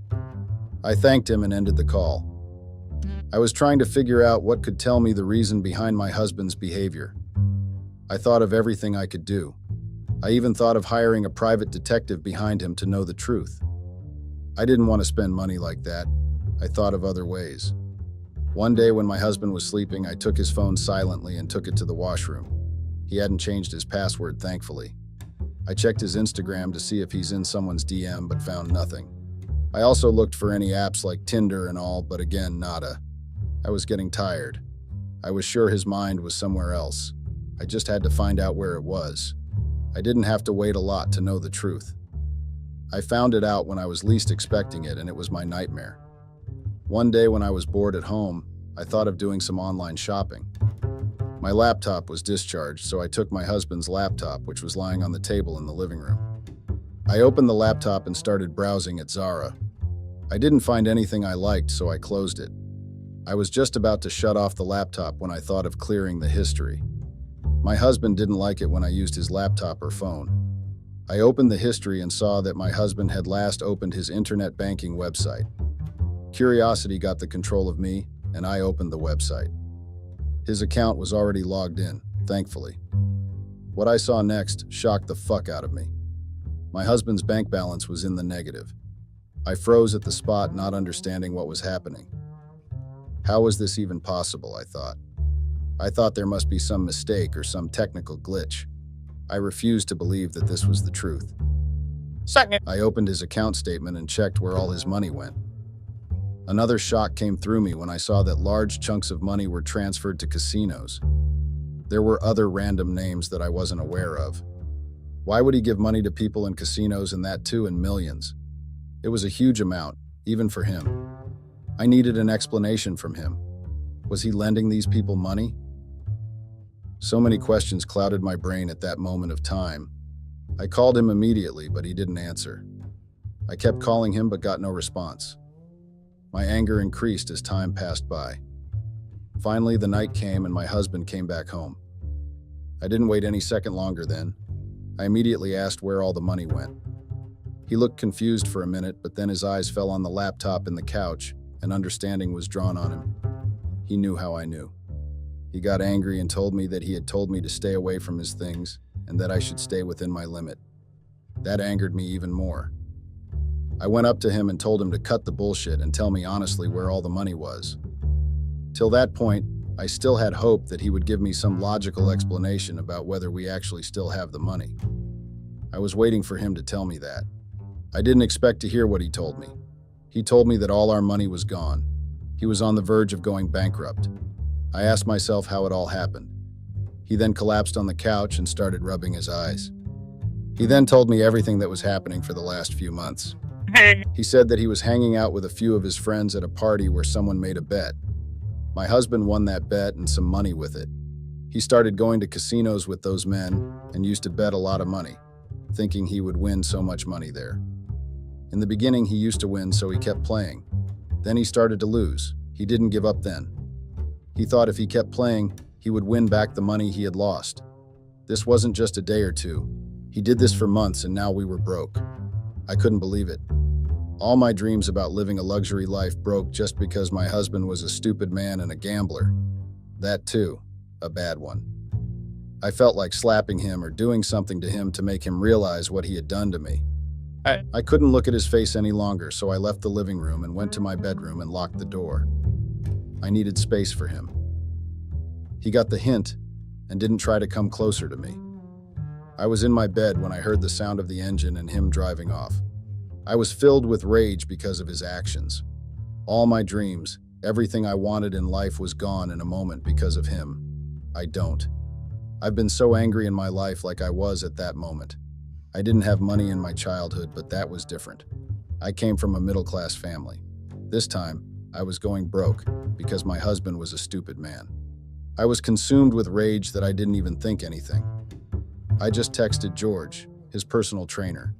I thanked him and ended the call. I was trying to figure out what could tell me the reason behind my husband's behavior. I thought of everything I could do. I even thought of hiring a private detective behind him to know the truth. I didn't want to spend money like that. I thought of other ways. One day when my husband was sleeping, I took his phone silently and took it to the washroom. He hadn't changed his password, thankfully. I checked his Instagram to see if he's in someone's DM, but found nothing. I also looked for any apps like Tinder and all, but again, nada. I was getting tired. I was sure his mind was somewhere else. I just had to find out where it was. I didn't have to wait a lot to know the truth. I found it out when I was least expecting it, and it was my nightmare. One day when I was bored at home, I thought of doing some online shopping. My laptop was discharged, so I took my husband's laptop, which was lying on the table in the living room. I opened the laptop and started browsing at Zara. I didn't find anything I liked, so I closed it. I was just about to shut off the laptop when I thought of clearing the history. My husband didn't like it when I used his laptop or phone. I opened the history and saw that my husband had last opened his internet banking website. Curiosity got the control of me, and I opened the website. His account was already logged in. thankfully. What I saw next shocked the fuck out of me. My husband's bank balance was in the negative. I froze at the spot, not understanding what was happening. How was this even possible, I thought. I thought there must be some mistake or some technical glitch. I refused to believe that this was the truth. I opened his account statement and checked where all his money went. Another shock came through me when I saw that large chunks of money were transferred to casinos. There were other random names that I wasn't aware of. Why would he give money to people in casinos, and that too in millions? It was a huge amount, even for him. I needed an explanation from him. Was he lending these people money? So many questions clouded my brain at that moment of time. I called him immediately, but he didn't answer. I kept calling him, but got no response. My anger increased as time passed by. Finally, the night came and my husband came back home. I didn't wait any second longer then. I immediately asked where all the money went. He looked confused for a minute, but then his eyes fell on the laptop in the couch, and understanding was drawn on him. He knew how I knew. He got angry and told me that he had told me to stay away from his things and that I should stay within my limit. That angered me even more. I went up to him and told him to cut the bullshit and tell me honestly where all the money was. Till that point, I still had hope that he would give me some logical explanation about whether we actually still have the money. I was waiting for him to tell me that. I didn't expect to hear what he told me. He told me that all our money was gone. He was on the verge of going bankrupt. I asked myself how it all happened. He then collapsed on the couch and started rubbing his eyes. He then told me everything that was happening for the last few months. He said that he was hanging out with a few of his friends at a party where someone made a bet. My husband won that bet and some money with it. He started going to casinos with those men and used to bet a lot of money, thinking he would win so much money there. In the beginning, he used to win, so he kept playing. Then he started to lose. He didn't give up then. He thought if he kept playing, he would win back the money he had lost. This wasn't just a day or two. He did this for months, and now we were broke. I couldn't believe it. All my dreams about living a luxury life broke just because my husband was a stupid man and a gambler. That too, a bad one. I felt like slapping him or doing something to him to make him realize what he had done to me. I couldn't look at his face any longer, so I left the living room and went to my bedroom and locked the door. I needed space for him. He got the hint and didn't try to come closer to me. I was in my bed when I heard the sound of the engine and him driving off. I was filled with rage because of his actions. All my dreams, everything I wanted in life was gone in a moment because of him. I don't. I've been so angry in my life like I was at that moment. I didn't have money in my childhood, but that was different. I came from a middle-class family. This time, I was going broke because my husband was a stupid man. I was consumed with rage that I didn't even think anything. I just texted George, his personal trainer.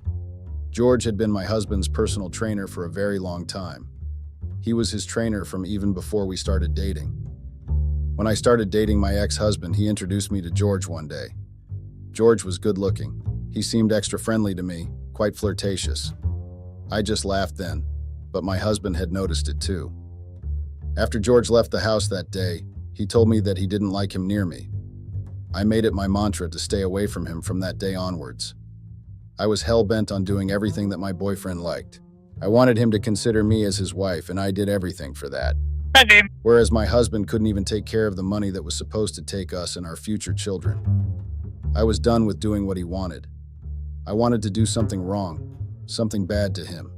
George had been my husband's personal trainer for a very long time. He was his trainer from even before we started dating. When I started dating my ex-husband, he introduced me to George one day. George was good-looking. He seemed extra friendly to me, quite flirtatious. I just laughed then, but my husband had noticed it too. After George left the house that day, he told me that he didn't like him near me. I made it my mantra to stay away from him from that day onwards. I was hell-bent on doing everything that my boyfriend liked. I wanted him to consider me as his wife, and I did everything for that. Whereas my husband couldn't even take care of the money that was supposed to take us and our future children. I was done with doing what he wanted. I wanted to do something wrong, something bad to him.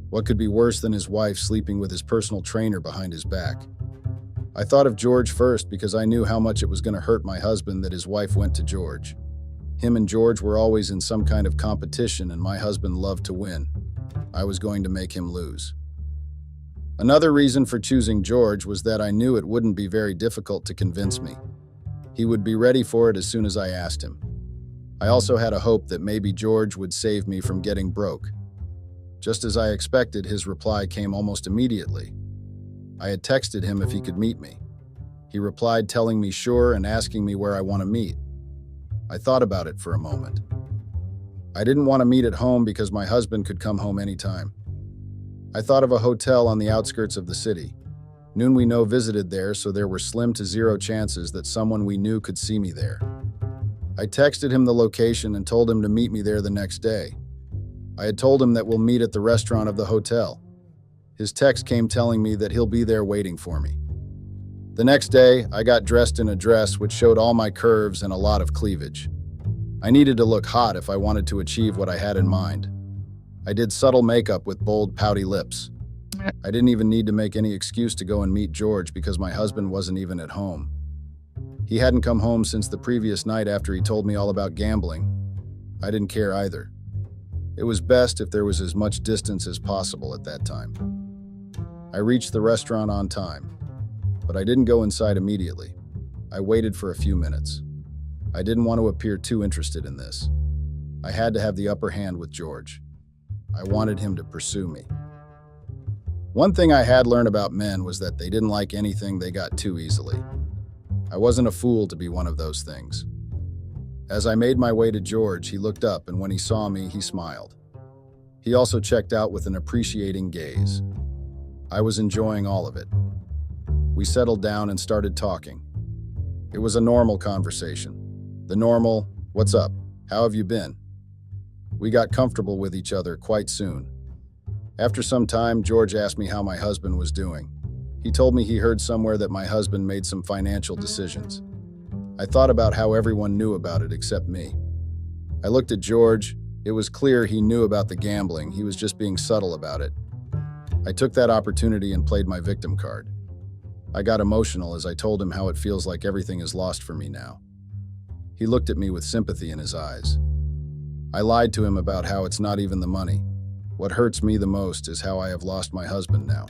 What could be worse than his wife sleeping with his personal trainer behind his back? I thought of George first because I knew how much it was going to hurt my husband that his wife went to George. Him and George were always in some kind of competition, and my husband loved to win. I was going to make him lose. Another reason for choosing George was that I knew it wouldn't be very difficult to convince me. He would be ready for it as soon as I asked him. I also had a hope that maybe George would save me from getting broke. Just as I expected, his reply came almost immediately. I had texted him if he could meet me. He replied telling me sure and asking me where I want to meet. I thought about it for a moment. I didn't want to meet at home because my husband could come home anytime. I thought of a hotel on the outskirts of the city, Noon we know visited there, so there were slim to zero chances that someone we knew could see me there. I texted him the location and told him to meet me there the next day. I had told him that we'll meet at the restaurant of the hotel. His text came telling me that he'll be there waiting for me. The next day, I got dressed in a dress which showed all my curves and a lot of cleavage. I needed to look hot if I wanted to achieve what I had in mind. I did subtle makeup with bold, pouty lips. I didn't even need to make any excuse to go and meet George because my husband wasn't even at home. He hadn't come home since the previous night after he told me all about gambling. I didn't care either. It was best if there was as much distance as possible at that time. I reached the restaurant on time, but I didn't go inside immediately. I waited for a few minutes. I didn't want to appear too interested in this. I had to have the upper hand with George. I wanted him to pursue me. One thing I had learned about men was that they didn't like anything they got too easily. I wasn't a fool to be one of those things. As I made my way to George, he looked up, and when he saw me, he smiled. He also checked out with an appreciating gaze. I was enjoying all of it. We settled down and started talking. It was a normal conversation. The normal, "What's up? How have you been?" We got comfortable with each other quite soon. After some time, George asked me how my husband was doing. He told me he heard somewhere that my husband made some financial decisions. I thought about how everyone knew about it except me. I looked at George. It was clear he knew about the gambling. He was just being subtle about it. I took that opportunity and played my victim card. I got emotional as I told him how it feels like everything is lost for me now. He looked at me with sympathy in his eyes. I lied to him about how it's not even the money. What hurts me the most is how I have lost my husband now.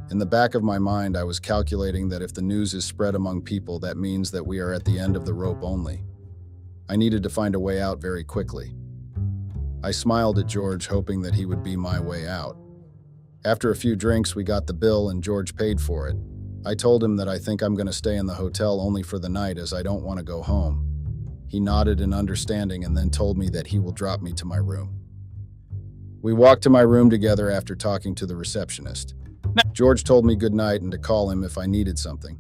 In the back of my mind, I was calculating that if the news is spread among people, that means that we are at the end of the rope only. I needed to find a way out very quickly. I smiled at George, hoping that he would be my way out. After a few drinks, we got the bill and George paid for it. I told him that I think I'm going to stay in the hotel only for the night as I don't want to go home. He nodded in understanding and then told me that he will drop me to my room. We walked to my room together after talking to the receptionist. George told me good night and to call him if I needed something.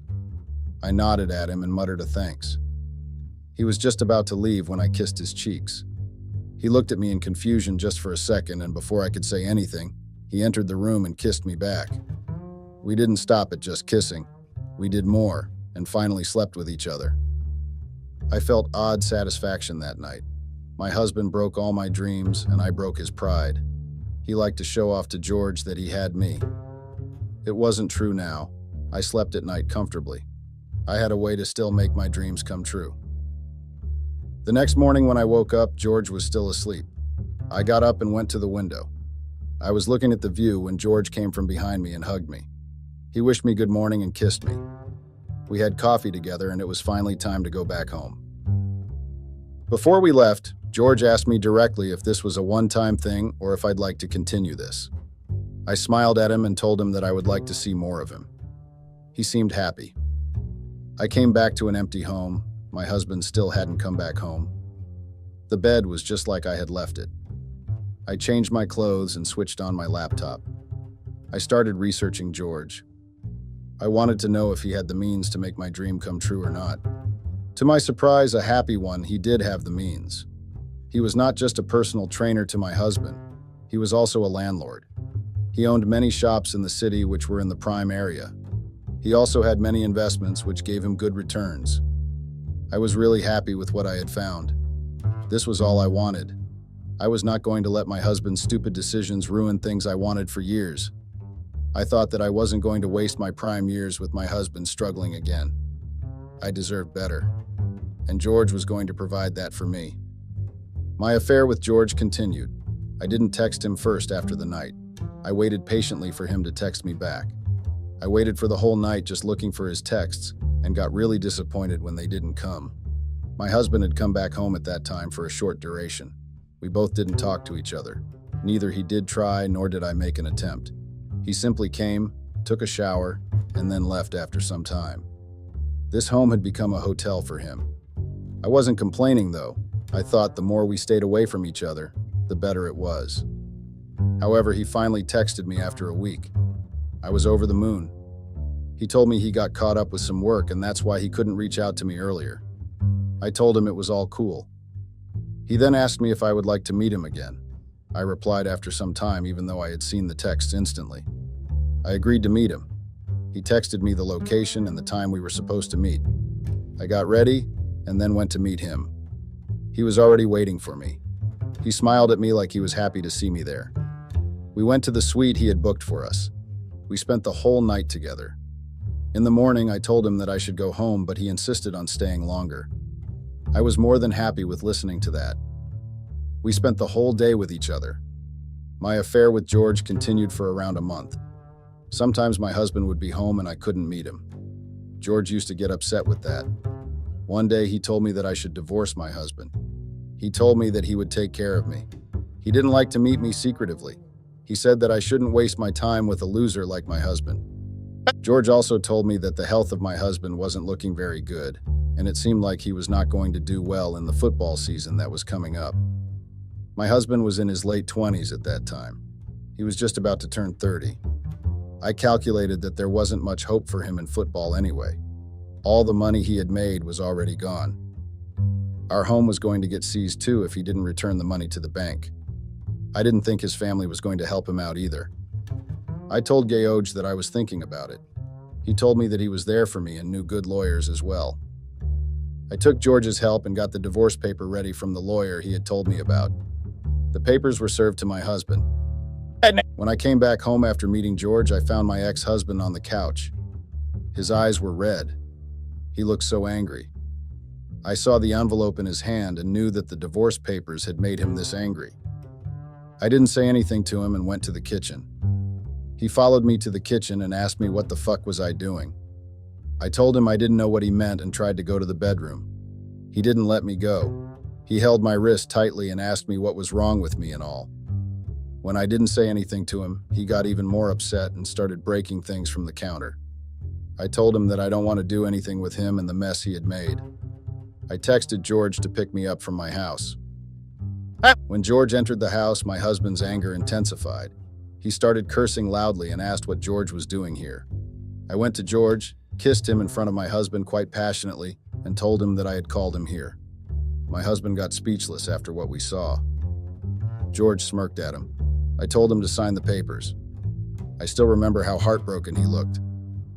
I nodded at him and muttered a thanks. He was just about to leave when I kissed his cheeks. He looked at me in confusion just for a second, and before I could say anything, he entered the room and kissed me back. We didn't stop at just kissing. We did more, and finally slept with each other. I felt odd satisfaction that night. My husband broke all my dreams, and I broke his pride. He liked to show off to George that he had me. It wasn't true now. I slept at night comfortably. I had a way to still make my dreams come true. The next morning when I woke up, George was still asleep. I got up and went to the window. I was looking at the view when George came from behind me and hugged me. He wished me good morning and kissed me. We had coffee together, and it was finally time to go back home. Before we left, George asked me directly if this was a one-time thing or if I'd like to continue this. I smiled at him and told him that I would like to see more of him. He seemed happy. I came back to an empty home. My husband still hadn't come back home. The bed was just like I had left it. I changed my clothes and switched on my laptop. I started researching George. I wanted to know if he had the means to make my dream come true or not. To my surprise, a happy one, he did have the means. He was not just a personal trainer to my husband. He was also a landlord. He owned many shops in the city which were in the prime area. He also had many investments which gave him good returns. I was really happy with what I had found. This was all I wanted. I was not going to let my husband's stupid decisions ruin things I wanted for years. I thought that I wasn't going to waste my prime years with my husband struggling again. I deserved better, and George was going to provide that for me. My affair with George continued. I didn't text him first after the night. I waited patiently for him to text me back. I waited for the whole night just looking for his texts and got really disappointed when they didn't come. My husband had come back home at that time for a short duration. We both didn't talk to each other. Neither he did try, nor did I make an attempt. He simply came, took a shower, and then left after some time. This home had become a hotel for him. I wasn't complaining, though. I thought the more we stayed away from each other, the better it was. However, he finally texted me after a week. I was over the moon. He told me he got caught up with some work and that's why he couldn't reach out to me earlier. I told him it was all cool. He then asked me if I would like to meet him again. I replied after some time, even though I had seen the text instantly. I agreed to meet him. He texted me the location and the time we were supposed to meet. I got ready and then went to meet him. He was already waiting for me. He smiled at me like he was happy to see me there. We went to the suite he had booked for us. We spent the whole night together. In the morning, I told him that I should go home, but he insisted on staying longer. I was more than happy with listening to that. We spent the whole day with each other. My affair with George continued for around a month. Sometimes my husband would be home and I couldn't meet him. George used to get upset with that. One day he told me that I should divorce my husband. He told me that he would take care of me. He didn't like to meet me secretively. He said that I shouldn't waste my time with a loser like my husband. George also told me that the health of my husband wasn't looking very good, and it seemed like he was not going to do well in the football season that was coming up. My husband was in his late 20s at that time. He was just about to turn 30. I calculated that there wasn't much hope for him in football anyway. All the money he had made was already gone. Our home was going to get seized too if he didn't return the money to the bank. I didn't think his family was going to help him out either. I told George that I was thinking about it. He told me that he was there for me and knew good lawyers as well. I took George's help and got the divorce paper ready from the lawyer he had told me about. The papers were served to my husband. When I came back home after meeting George, I found my ex-husband on the couch. His eyes were red. He looked so angry. I saw the envelope in his hand and knew that the divorce papers had made him this angry. I didn't say anything to him and went to the kitchen. He followed me to the kitchen and asked me what the fuck was I doing. I told him I didn't know what he meant and tried to go to the bedroom. He didn't let me go. He held my wrist tightly and asked me what was wrong with me and all. When I didn't say anything to him, he got even more upset and started breaking things from the counter. I told him that I don't want to do anything with him and the mess he had made. I texted George to pick me up from my house. When George entered the house, my husband's anger intensified. He started cursing loudly and asked what George was doing here. I went to George, kissed him in front of my husband quite passionately, and told him that I had called him here. My husband got speechless after what we saw. George smirked at him. I told him to sign the papers. I still remember how heartbroken he looked.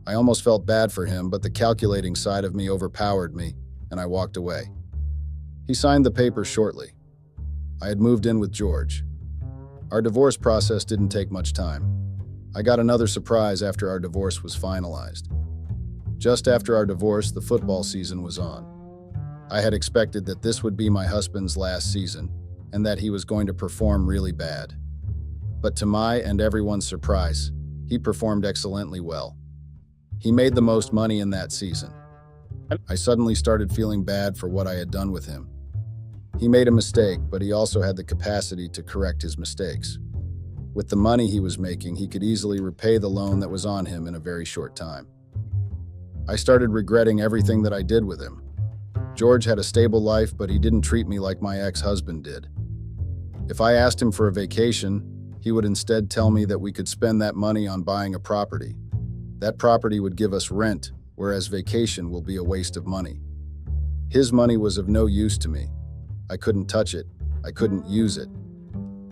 I almost felt bad for him, but the calculating side of me overpowered me, and I walked away. He signed the papers shortly. I had moved in with George. Our divorce process didn't take much time. I got another surprise after our divorce was finalized. Just after our divorce, the football season was on. I had expected that this would be my husband's last season, and that he was going to perform really bad. But to my and everyone's surprise, he performed excellently well. He made the most money in that season. I suddenly started feeling bad for what I had done with him. He made a mistake, but he also had the capacity to correct his mistakes. With the money he was making, he could easily repay the loan that was on him in a very short time. I started regretting everything that I did with him. George had a stable life, but he didn't treat me like my ex-husband did. If I asked him for a vacation, he would instead tell me that we could spend that money on buying a property. That property would give us rent, whereas vacation will be a waste of money. His money was of no use to me. I couldn't touch it. I couldn't use it.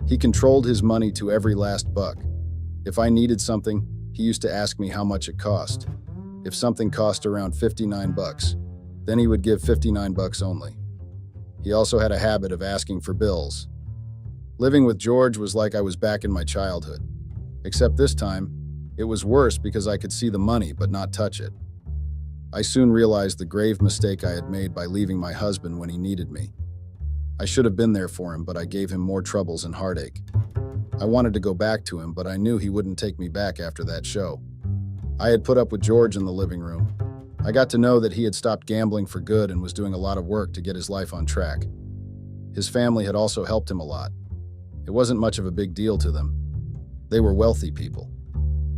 He controlled his money to every last buck. If I needed something, he used to ask me how much it cost. If something cost around 59 bucks, then he would give 59 bucks only. He also had a habit of asking for bills. Living with George was like I was back in my childhood. Except this time, it was worse because I could see the money but not touch it. I soon realized the grave mistake I had made by leaving my husband when he needed me. I should have been there for him, but I gave him more troubles and heartache. I wanted to go back to him, but I knew he wouldn't take me back after that show. I had put up with George in the living room. I got to know that he had stopped gambling for good and was doing a lot of work to get his life on track. His family had also helped him a lot. It wasn't much of a big deal to them. They were wealthy people.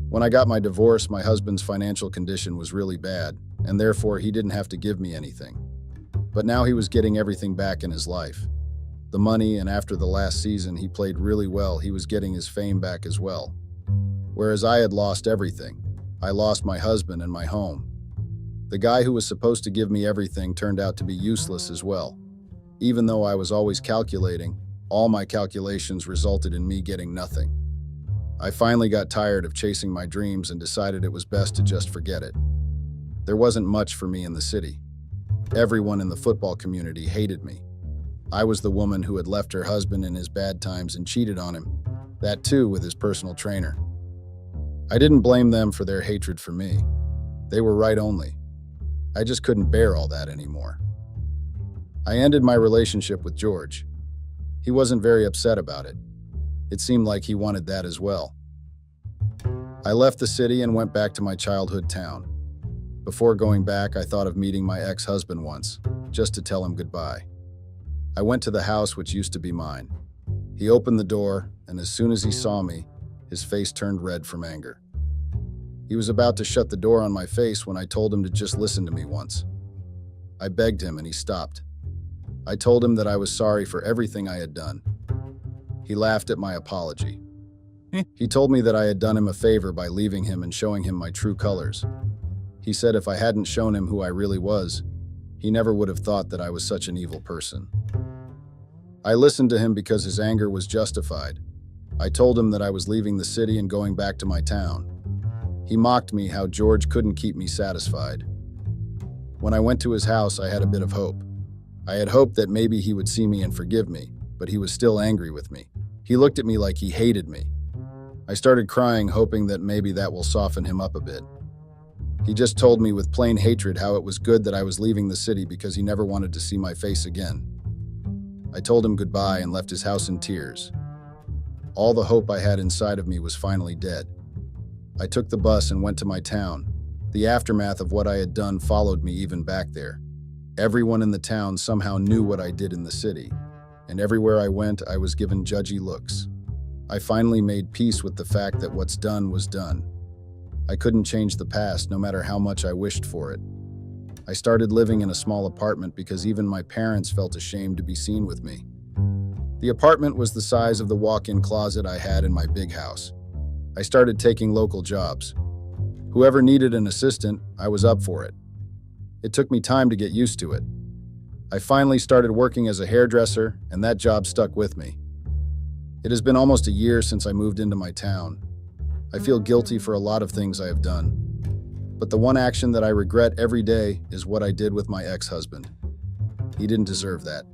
When I got my divorce, my husband's financial condition was really bad, and therefore he didn't have to give me anything. But now he was getting everything back in his life. The money, and after the last season he played really well, he was getting his fame back as well. Whereas I had lost everything. I lost my husband and my home. The guy who was supposed to give me everything turned out to be useless as well. Even though I was always calculating, all my calculations resulted in me getting nothing. I finally got tired of chasing my dreams and decided it was best to just forget it. There wasn't much for me in the city. Everyone in the football community hated me. I was the woman who had left her husband in his bad times and cheated on him, that too with his personal trainer. I didn't blame them for their hatred for me. They were right only. I just couldn't bear all that anymore. I ended my relationship with George. He wasn't very upset about it. It seemed like he wanted that as well. I left the city and went back to my childhood town. Before going back, I thought of meeting my ex-husband once, just to tell him goodbye. I went to the house which used to be mine. He opened the door, and as soon as he saw me, his face turned red from anger. He was about to shut the door on my face when I told him to just listen to me once. I begged him and he stopped. I told him that I was sorry for everything I had done. He laughed at my apology. He told me that I had done him a favor by leaving him and showing him my true colors. He said if I hadn't shown him who I really was, he never would have thought that I was such an evil person. I listened to him because his anger was justified. I told him that I was leaving the city and going back to my town. He mocked me how George couldn't keep me satisfied. When I went to his house, I had a bit of hope. I had hoped that maybe he would see me and forgive me, but he was still angry with me. He looked at me like he hated me. I started crying, hoping that maybe that will soften him up a bit. He just told me with plain hatred how it was good that I was leaving the city because he never wanted to see my face again. I told him goodbye and left his house in tears. All the hope I had inside of me was finally dead. I took the bus and went to my town. The aftermath of what I had done followed me even back there. Everyone in the town somehow knew what I did in the city, and everywhere I went, I was given judgy looks. I finally made peace with the fact that what's done was done. I couldn't change the past, no matter how much I wished for it. I started living in a small apartment because even my parents felt ashamed to be seen with me. The apartment was the size of the walk-in closet I had in my big house. I started taking local jobs. Whoever needed an assistant, I was up for it. It took me time to get used to it. I finally started working as a hairdresser, and that job stuck with me. It has been almost a year since I moved into my town. I feel guilty for a lot of things I have done. But the one action that I regret every day is what I did with my ex-husband. He didn't deserve that.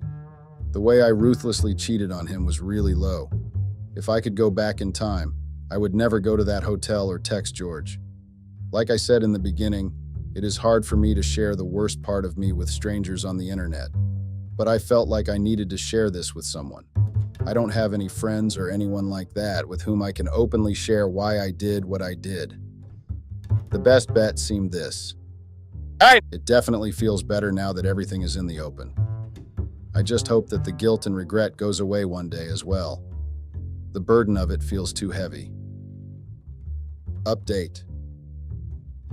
The way I ruthlessly cheated on him was really low. If I could go back in time, I would never go to that hotel or text George. Like I said in the beginning, it is hard for me to share the worst part of me with strangers on the internet. But I felt like I needed to share this with someone. I don't have any friends or anyone like that with whom I can openly share why I did what I did. The best bet seemed this. It definitely feels better now that everything is in the open. I just hope that the guilt and regret goes away one day as well. The burden of it feels too heavy. Update.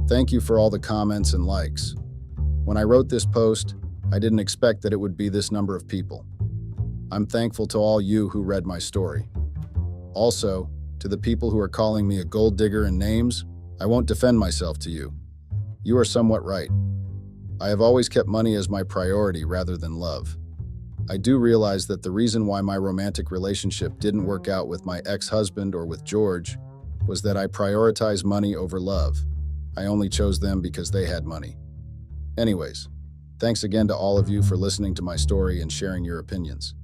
Thank you for all the comments and likes. When I wrote this post, I didn't expect that it would be this number of people. I'm thankful to all you who read my story. Also, to the people who are calling me a gold digger and names, I won't defend myself to you. You are somewhat right. I have always kept money as my priority rather than love. I do realize that the reason why my romantic relationship didn't work out with my ex-husband or with George was that I prioritized money over love. I only chose them because they had money. Anyways, thanks again to all of you for listening to my story and sharing your opinions.